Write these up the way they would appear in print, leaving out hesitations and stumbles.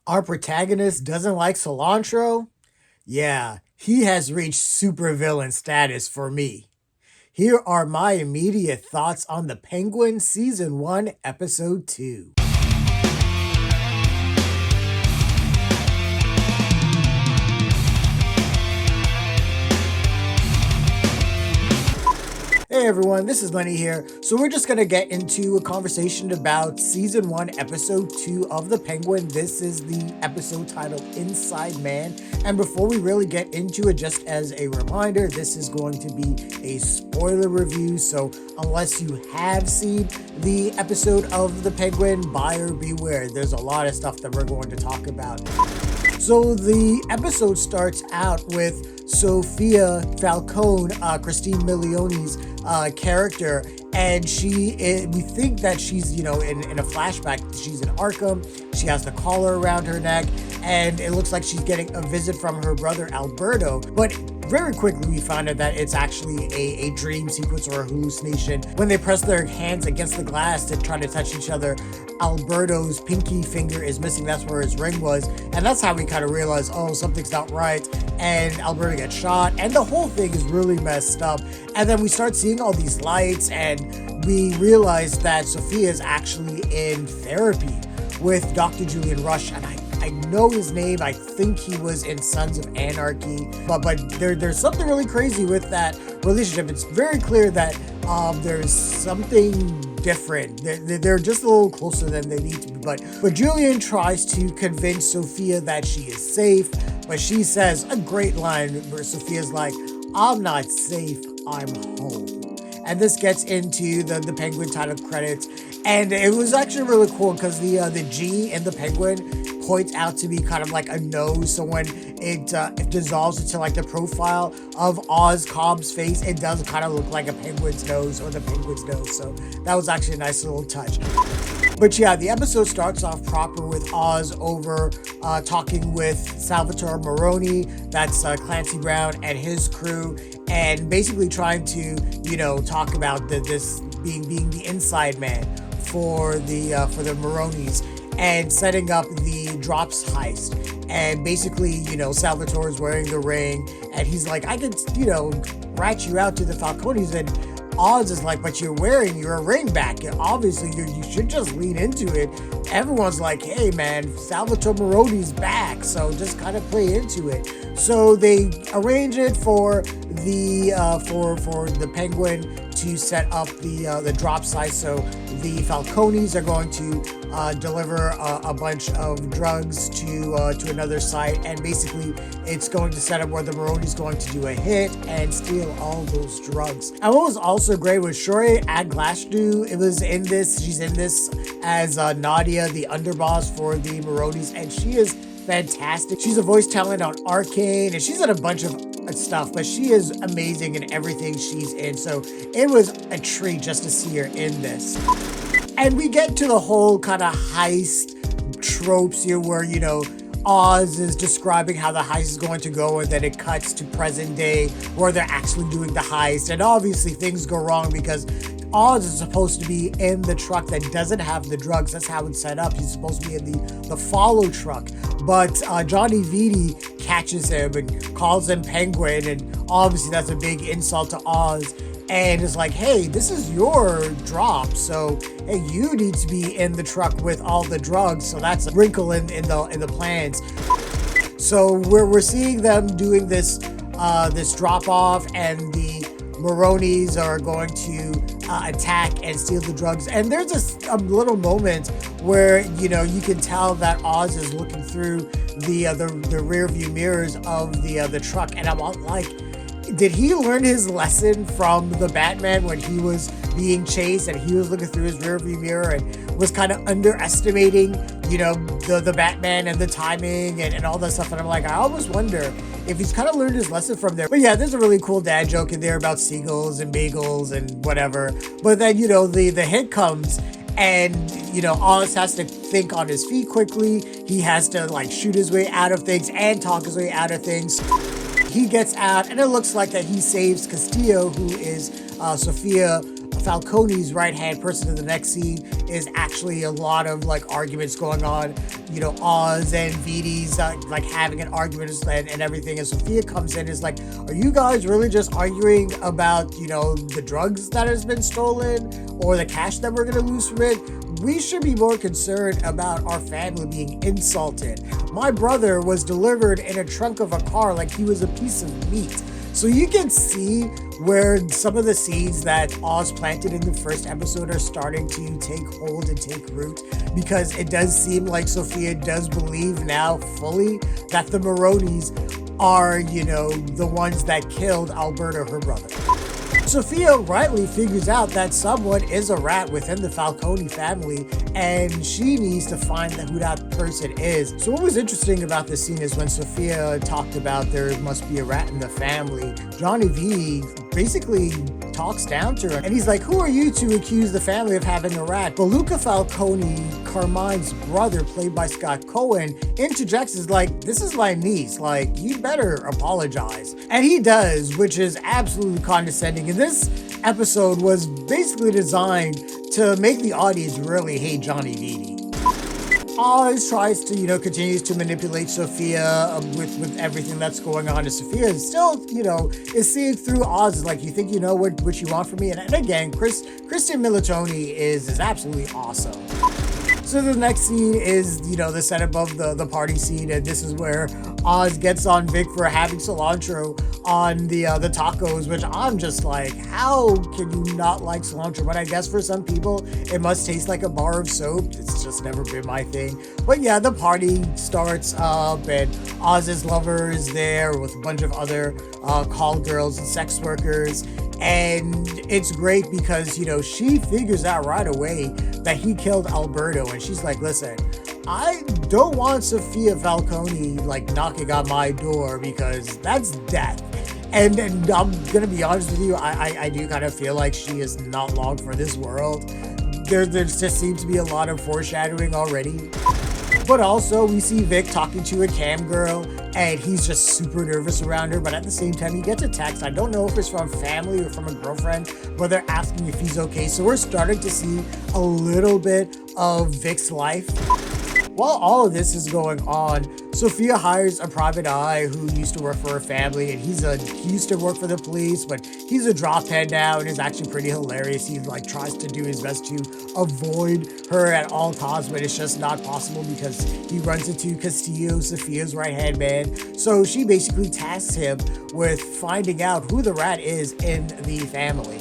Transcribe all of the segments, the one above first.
Our protagonist doesn't like cilantro? Yeah, he has reached supervillain status for me. Here are my immediate thoughts on The Penguin Season 1, Episode 2. Hey everyone, this is Lenny here. So we're just going to get into a conversation about Season 1, Episode 2 of The Penguin. This is the episode titled Inside Man. And before we really get into it, just as a reminder, this is going to be a spoiler review. So unless you have seen the episode of The Penguin, buyer beware. There's a lot of stuff that we're going to talk about. So the episode starts out with Sofia Falcone, Christine Milioni's character, and we think that she's, in a flashback, she's in Arkham. She has the collar around her neck, and it looks like she's getting a visit from her brother Alberto, but very quickly we found out that it's actually a dream sequence or a hallucination. When they press their hands against the glass to try to touch each other, Alberto's pinky finger is missing. That's where his ring was, and that's how we kind of realize, oh, something's not right, and Alberto gets shot, and the whole thing is really messed up. And then we start seeing all these lights, and we realize that Sofia is actually in therapy with Dr. Julian Rush, and I know his name. I think he was in Sons of Anarchy, but there's something really crazy with that relationship. It's very clear that there's something different. They're just a little closer than they need to be. But Julian tries to convince Sofia that she is safe, but she says a great line where Sofia's like, "I'm not safe, I'm home." And this gets into the Penguin title credits. And it was actually really cool because the G in the Penguin points out to be kind of like a nose. So when it dissolves into like the profile of Oz Cobb's face, it does kind of look like a penguin's nose or the penguin's nose. So that was actually a nice little touch. But yeah, the episode starts off proper with Oz over talking with Salvatore Maroni, that's Clancy Brown and his crew, and basically trying to, talk about this being the inside man for the Maronis and setting up the drops heist. And basically, Salvatore's wearing the ring, and he's like, I could, rat you out to the Falcones, and Oz is like, but you're wearing your ring back. Obviously, you should just lean into it. Everyone's like, hey man, Salvatore Maroni's back, so just kind of play into it. So they arrange it for the Penguin to set up the drop site. So the Falcones are going to deliver a bunch of drugs to another site, and basically it's going to set up where the Maroni's going to do a hit and steal all those drugs. And what was also great was Shohreh Aglashdoo. She's in this as Nadia, the underboss for the Maronis, and she is fantastic. She's a voice talent on Arcane, and she's in a bunch of stuff, but she is amazing in everything she's in. So it was a treat just to see her in this. And we get to the whole kind of heist tropes here where, Oz is describing how the heist is going to go, and then it cuts to present day where they're actually doing the heist. And obviously things go wrong because Oz is supposed to be in the truck that doesn't have the drugs. That's how it's set up. He's supposed to be in the follow truck. But Johnny Vitti catches him and calls him Penguin, and obviously that's a big insult to Oz. And it's like, hey, this is your drop, so hey, you need to be in the truck with all the drugs. So that's a wrinkle in the plans. So we're seeing them doing this drop off, and the Maronis are going to attack and steal the drugs. And there's a little moment where you can tell that Oz is looking through the rear view mirrors of the truck, and I'm like, did he learn his lesson from the Batman when he was being chased and he was looking through his rearview mirror and was kind of underestimating, the Batman and the timing and all that stuff? And I'm like, I almost wonder if he's kind of learned his lesson from there. But yeah, there's a really cool dad joke in there about seagulls and bagels and whatever. But then, the hit comes, and Oz has to think on his feet quickly. He has to shoot his way out of things and talk his way out of things. He gets out, and it looks like that he saves Castillo, who is Sofia Falcone's right-hand person in the next scene is actually a lot of like arguments going on. Oz and Vidi's like having an argument and everything. And Sofia comes in and is like, are you guys really just arguing about, the drugs that has been stolen or the cash that we're going to lose from it? We should be more concerned about our family being insulted. My brother was delivered in a trunk of a car like he was a piece of meat. So you can see where some of the seeds that Oz planted in the first episode are starting to take hold and take root, because it does seem like Sofia does believe now fully that the Maronis are, the ones that killed Alberto, her brother. Sofia rightly figures out that someone is a rat within the Falcone family, and she needs to find who that person is. So what was interesting about this scene is when Sofia talked about there must be a rat in the family, Johnny V basically talks down to her, and he's like, who are you to accuse the family of having a rat? But Luca Falcone, Carmine's brother, played by Scott Cohen, interjects, is like, this is my niece, like, you better apologize. And he does, which is absolutely condescending. And this episode was basically designed to make the audience really hate Johnny Vitti. Oz tries to, continues to manipulate Sofia with everything that's going on. And Sofia is still, is seeing through Oz. Is like, you think you know what you want from me? And again, Christian Militoni is absolutely awesome. So the next scene is, the setup of the party scene, and this is where Oz gets on Vic for having cilantro on the tacos, which I'm just like, how can you not like cilantro? But I guess for some people, it must taste like a bar of soap. It's just never been my thing. But yeah, the party starts up, and Oz's lover is there with a bunch of other call girls and sex workers. And it's great because, she figures out right away that he killed Alberto. And she's like, listen, I don't want Sofia Falcone, like, knocking on my door, because that's death. And I'm going to be honest with you, I do kind of feel like she is not long for this world. There just seems to be a lot of foreshadowing already. But also, we see Vic talking to a cam girl, and he's just super nervous around her. But at the same time, he gets a text. I don't know if it's from family or from a girlfriend, but they're asking if he's okay. So we're starting to see a little bit of Vic's life. While all of this is going on, Sofia hires a private eye who used to work for her family, and he used to work for the police, but he's a drophead now and is actually pretty hilarious. He tries to do his best to avoid her at all costs, but it's just not possible because he runs into Castillo, Sofia's right-hand man. So she basically tasks him with finding out who the rat is in the family.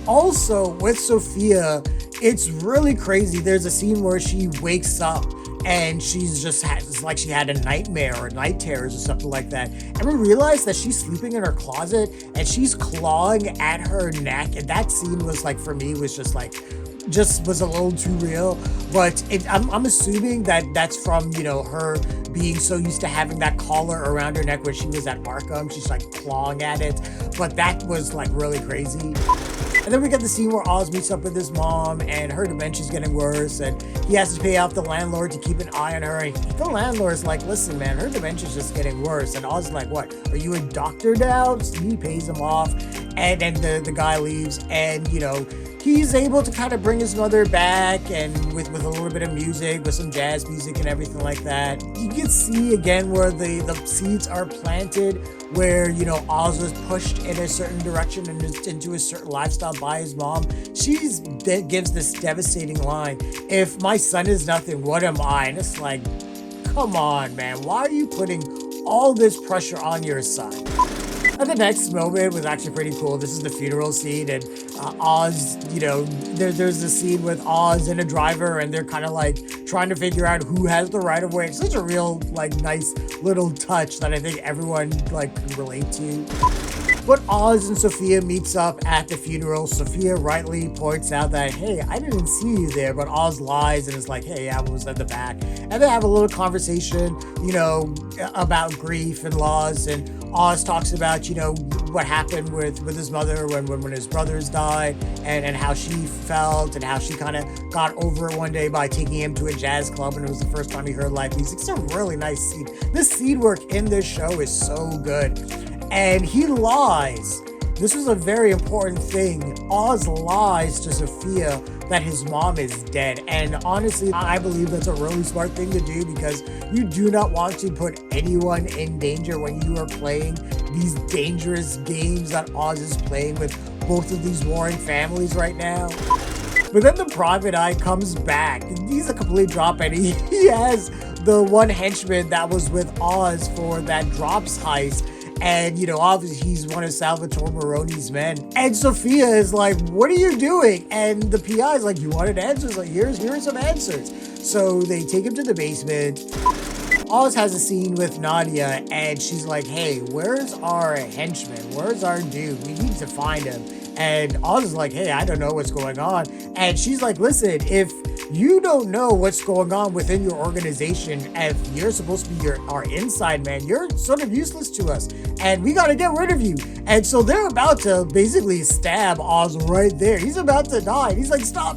Also, with Sofia, it's really crazy. There's a scene where she wakes up and it's like she had a nightmare or night terrors or something like that. And we realize that she's sleeping in her closet and she's clawing at her neck. And that scene was like, for me, was just was a little too real. But I'm assuming that that's from, her being so used to having that collar around her neck when she was at Arkham. She's like clawing at it. But that was like really crazy. And then we get the scene where Oz meets up with his mom, and her dementia's getting worse, and he has to pay off the landlord to keep an eye on her. And the landlord's like, listen, man, her dementia's just getting worse. And Oz's like, what, are you a doctor now? So he pays him off, and then the guy leaves, and, he's able to kind of bring his mother back, and with a little bit of music, with some jazz music and everything like that. You can see again where the seeds are planted, where, Oz was pushed in a certain direction and into a certain lifestyle by his mom. She gives this devastating line, if my son is nothing, what am I? And it's like, come on, man, why are you putting all this pressure on your son? And the next moment was actually pretty cool. This is the funeral scene, and Oz, there's a scene with Oz and a driver, and they're kind of like trying to figure out who has the right of way. It's such a real, nice little touch that I think everyone, can relate to. But Oz and Sofia meets up at the funeral. Sofia rightly points out that, hey, I didn't see you there, but Oz lies and is like, hey, I was at the back. And they have a little conversation, about grief and loss, and Oz talks about, what happened with his mother when his brothers died, and how she felt, and how she kind of got over it one day by taking him to a jazz club, and it was the first time he heard live music. It's a really nice scene. This scene work in this show is so good. And he lies this was a very important thing. Oz lies to Sofia that his mom is dead. And honestly, I believe that's a really smart thing to do because you do not want to put anyone in danger when you are playing these dangerous games that Oz is playing with both of these warring families right now. But then the private eye comes back. He's a complete drop, and he has the one henchman that was with Oz for that drops heist. And, obviously he's one of Salvatore Maroni's men. And Sofia is like, what are you doing? And the PI is like, you wanted answers? Like, here are some answers. So they take him to the basement. Oz has a scene with Nadia, and she's like, hey, where's our henchman? Where's our dude? We need to find him. And Oz is like, hey, I don't know what's going on. And she's like, listen, if you don't know what's going on within your organization, if you're supposed to be our inside man, you're sort of useless to us, and we got to get rid of you. And so they're about to basically stab Oz right there. He's about to die. And he's like, stop.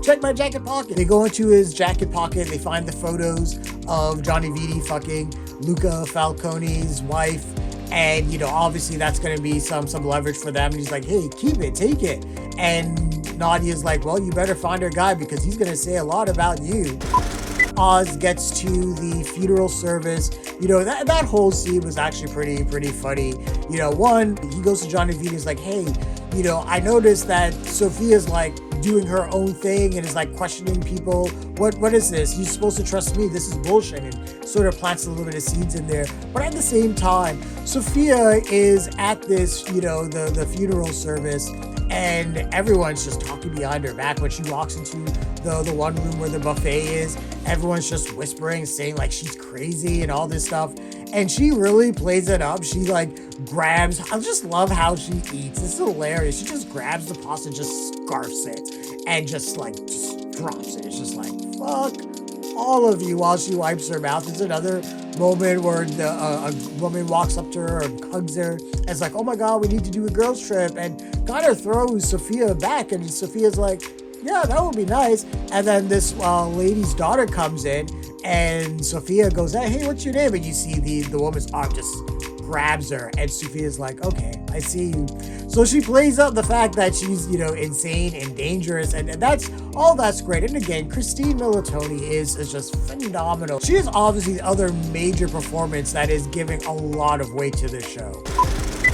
Check my jacket pocket. They go into his jacket pocket. They find the photos of Johnny Viti fucking Luca Falcone's wife. And, obviously that's going to be some leverage for them. And he's like, hey, keep it, take it. And Nadia's like, well, you better find our guy because he's going to say a lot about you. Oz gets to the funeral service. That whole scene was actually pretty funny. One, he goes to Johnny Viti and is like, hey, I noticed that Sofia's like doing her own thing and is like questioning people. What is this? You're supposed to trust me. This is bullshit. And sort of plants a little bit of seeds in there. But at the same time, Sofia is at this, the funeral service, and everyone's just talking behind her back. When she walks into the one room where the buffet is, everyone's just whispering, saying like she's crazy and all this stuff. And she really plays it up. She like grabs, I just love how she eats. It's hilarious. She just grabs the pasta, just scarfs it, and just drops it. It's just like, fuck all of you, while she wipes her mouth. There's another moment where a woman walks up to her and hugs her. And it's like, oh my God, we need to do a girls trip. And kind of throws Sofia back. And Sofia's like, yeah, that would be nice. And then this lady's daughter comes in, and Sofia goes, hey, what's your name? And you see the woman's arm just grabs her, and Sofia's like, okay, I see you. So she plays up the fact that she's, insane and dangerous, and that's great. And again, Christine Militoni is just phenomenal. She is obviously the other major performance that is giving a lot of weight to this show.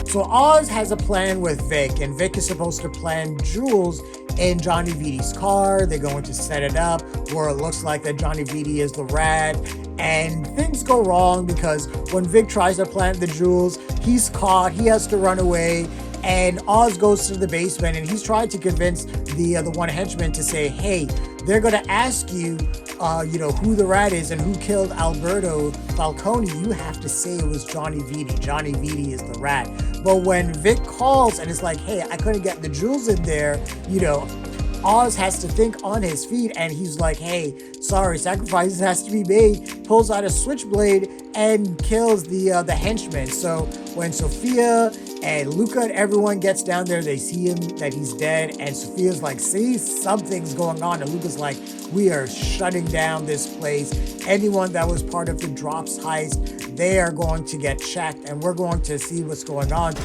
So Oz has a plan with Vic, and Vic is supposed to plant jewels in Johnny Viti's car. They're going to set it up where it looks like that Johnny Viti is the rat, and things go wrong because when Vic tries to plant the jewels, he's caught, he has to run away, and Oz goes to the basement, and he's trying to convince the one henchman to say, hey, they're going to ask you, who the rat is and who killed Alberto Falcone. You have to say it was Johnny Viti. Johnny Viti is the rat. But when Vic calls and it's like, hey, I couldn't get the jewels in there, Oz has to think on his feet, and he's like, hey, sorry, sacrifices has to be made, pulls out a switchblade and kills the henchman. So when Sofia and Luca and everyone gets down there, they see him, that he's dead, and Sofia's like, see, something's going on. And Luca's like, we are shutting down this place. Anyone that was part of the drops heist, they are going to get checked, and we're going to see what's going on.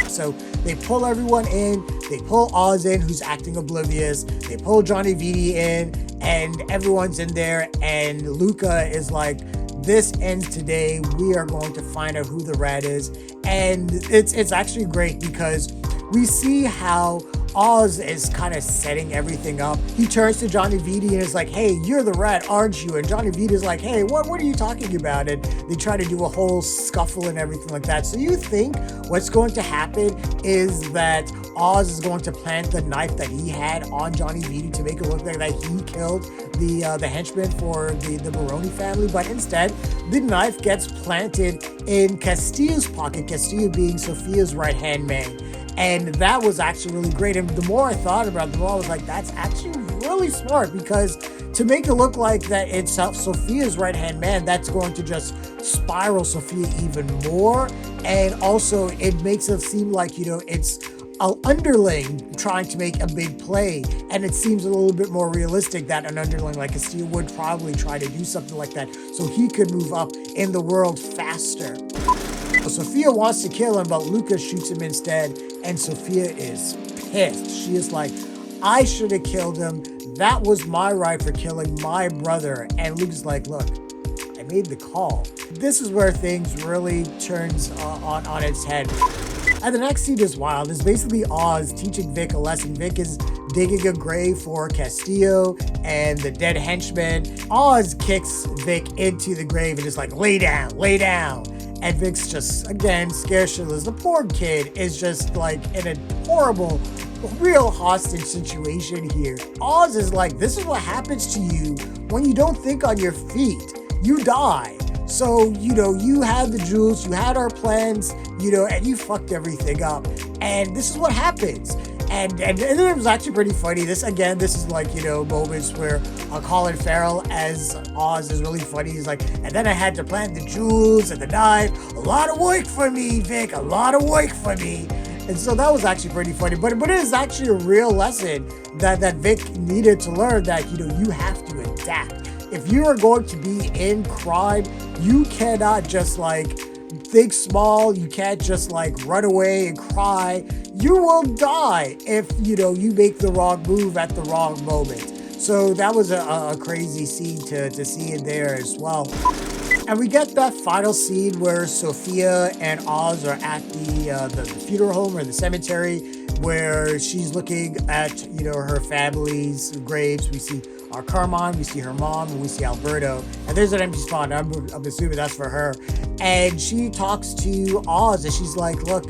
So they pull everyone in, they pull Oz in, who's acting oblivious, they pull Johnny Viti in, and everyone's in there, and Luca is like, this ends today, we are going to find out who the rat is. And it's actually great because we see how Oz is kind of setting everything up. He turns to Johnny Viti and is like, hey, you're the rat, aren't you? And Johnny Viti is like, hey, what are you talking about? And they try to do a whole scuffle and everything like that. So you think what's going to happen is that Oz is going to plant the knife that he had on Johnny Viti to make it look like that he killed the henchman for the Maroni family, but instead the knife gets planted in Castillo's pocket, Castillo being Sofia's right-hand man. And that was actually really great. And the more I thought about it, the more I was like, that's actually really smart, because to make it look like that it's Sofia's right-hand man, that's going to just spiral Sofia even more. And also it makes it seem like, it's an underling trying to make a big play, and it seems a little bit more realistic that an underling like Castillo would probably try to do something like that so he could move up in the world faster. Sofia wants to kill him, but Lucas shoots him instead, and Sofia is pissed. She is like, I should have killed him. That was my right for killing my brother. And Lucas is like, look, I made the call. This is where things really turns on its head. And the next scene is wild. It's basically Oz teaching Vic a lesson. Vic is digging a grave for Castillo and the dead henchman. Oz kicks Vic into the grave and is like, lay down, lay down. And Vic's just, again, scared shitless. The poor kid is just like in a horrible, real hostage situation here. Oz is like, this is what happens to you when you don't think on your feet. You die. So, you had the jewels, you had our plans, and you fucked everything up. And this is what happens. And it was actually pretty funny. This is like, moments where Colin Farell as Oz is really funny. He's like, and then I had to plant the jewels and the knife. A lot of work for me, Vic. A lot of work for me. And so that was actually pretty funny. But it is actually a real lesson that Vic needed to learn that, you have to adapt. If you are going to be in crime, you cannot just think small. You can't just run away and cry. You will die if, you make the wrong move at the wrong moment. So that was a crazy scene to see in there as well. And we get that final scene where Sofia and Oz are at the funeral home or the cemetery, where she's looking at, her family's graves. We see our Carmine, we see her mom, and we see Alberto. And there's an empty spot. I'm assuming that's for her. And she talks to Oz and she's like, look,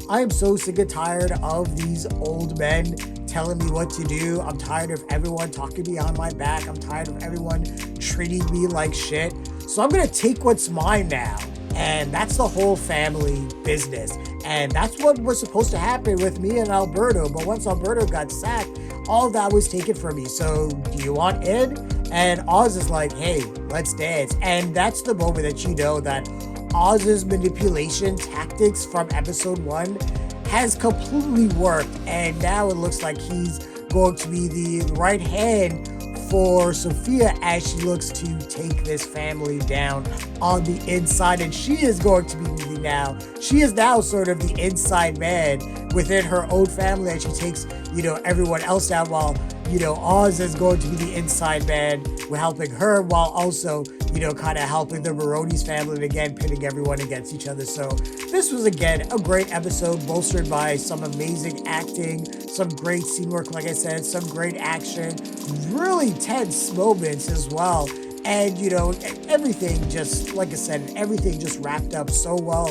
I am so sick and tired of these old men telling me what to do. I'm tired of everyone talking behind my back. I'm tired of everyone treating me like shit. So I'm going to take what's mine now. And that's the whole family business. And that's what was supposed to happen with me and Alberto. But once Alberto got sacked, all of that was taken from me. So do you want in? And Oz is like, hey, let's dance. And that's the moment that you know that Oz's manipulation tactics from episode 1 has completely worked. And now it looks like he's going to be the right hand for Sofia as she looks to take this family down on the inside. And she is going to be moving now. She is now sort of the inside man within her own family, and she takes, everyone else down, while, Oz is going to be the inside man. We're helping her while also, kind of helping the Maroni's family, and again, pitting everyone against each other. So this was, again, a great episode, bolstered by some amazing acting, some great scene work, like I said, some great action, really tense moments as well. And, everything just, like I said, everything just wrapped up so well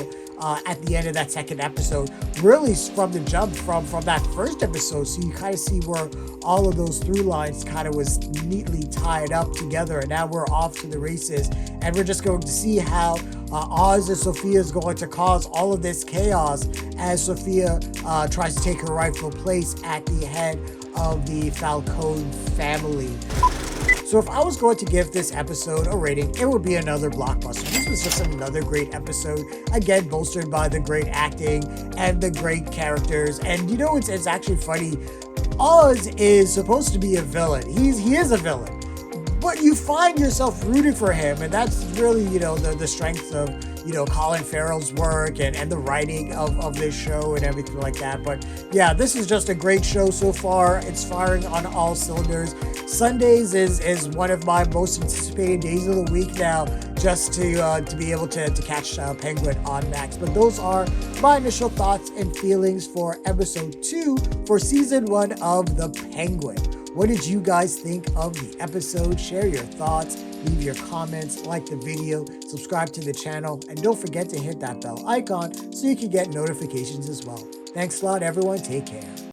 at the end of that second episode. Really from the jump from that first episode. So you kind of see where all of those through lines kind of was neatly tied up together. And now we're off to the races. And we're just going to see how Oz and Sofia is going to cause all of this chaos as Sofia tries to take her rightful place at the head of the Falcone family. So if I was going to give this episode a rating, it would be another blockbuster. This was just another great episode, again, bolstered by the great acting and the great characters. And it's actually funny. Oz is supposed to be a villain. He is a villain, but you find yourself rooting for him, and that's really, the strength of, Colin Farrell's work and the writing of this show and everything like that. But yeah, this is just a great show so far. It's firing on all cylinders. Sundays is one of my most anticipated days of the week now, just to be able to catch Penguin on Max. But those are my initial thoughts and feelings for episode 2 for season 1 of The Penguin. What did you guys think of the episode? Share your thoughts, leave your comments, like the video, subscribe to the channel, and don't forget to hit that bell icon so you can get notifications as well. Thanks a lot, everyone. Take care.